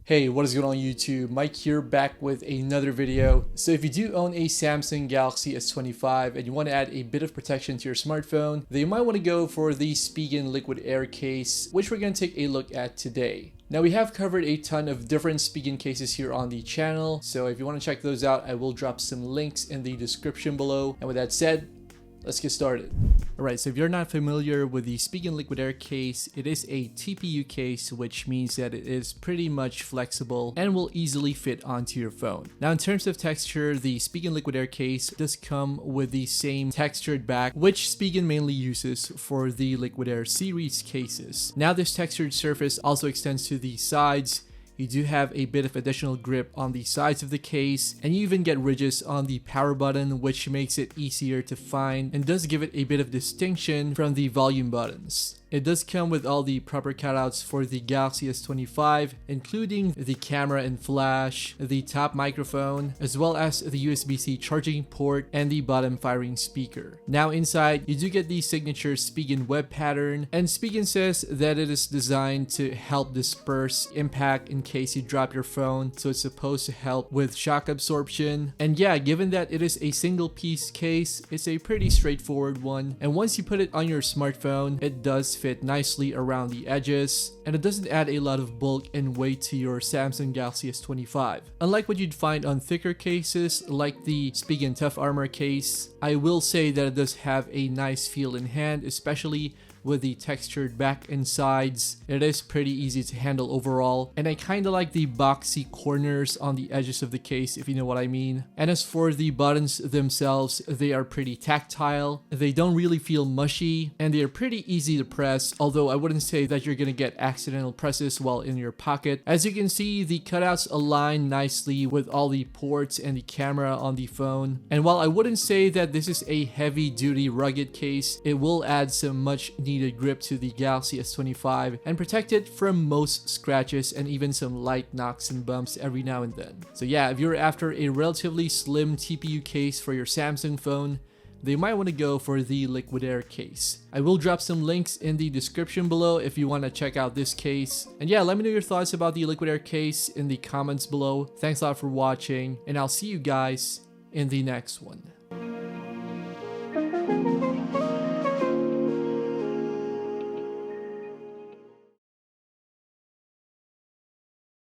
Hey, what is going on YouTube? Mike here, back with another video. So if you do own a Samsung Galaxy S25 and you want to add a bit of protection to your smartphone, then you might want to go for the Spigen liquid air case, which we're going to take a look at today. Now we have covered a ton of different Spigen cases here on the channel, so if you want to check those out, I will drop some links in the description below. And with that said, let's get started. Alright, so if you're not familiar with the Spigen liquid air case, it is a TPU case, which means that it is pretty much flexible and will easily fit onto your phone. Now in terms of texture, the Spigen liquid air case does come with the same textured back, which Spigen mainly uses for the liquid air series cases. Now this textured surface also extends to the sides. You do have a bit of additional grip on the sides of the case, and you even get ridges on the power button, which makes it easier to find and does give it a bit of distinction from the volume buttons. It does come with all the proper cutouts for the Galaxy S25, including the camera and flash, the top microphone, as well as the USB-C charging port and the bottom firing speaker. Now inside, you do get the signature Spigen web pattern, and Spigen says that it is designed to help disperse impact in case you drop your phone, so it's supposed to help with shock absorption. And yeah, given that it is a single piece case, it's a pretty straightforward one, and once you put it on your smartphone, it does fit nicely around the edges, and it doesn't add a lot of bulk and weight to your Samsung Galaxy S25. Unlike what you'd find on thicker cases like the Spigen Tough Armor case, I will say that it does have a nice feel in hand, especially with the textured back and sides. It is pretty easy to handle overall, and I kinda like the boxy corners on the edges of the case, if you know what I mean. And as for the buttons themselves, they are pretty tactile, they don't really feel mushy, and they are pretty easy to press, although I wouldn't say that you're gonna get accidental presses while in your pocket. As you can see, the cutouts align nicely with all the ports and the camera on the phone. And while I wouldn't say that this is a heavy duty rugged case, it will add some much needed grip to the Galaxy S25 and protect it from most scratches and even some light knocks and bumps every now and then. So yeah, if you're after a relatively slim TPU case for your Samsung phone, they might want to go for the liquid air case. I will drop some links in the description below if you want to check out this case. And yeah, let me know your thoughts about the liquid air case in the comments below. Thanks a lot for watching, and I'll see you guys in the next one.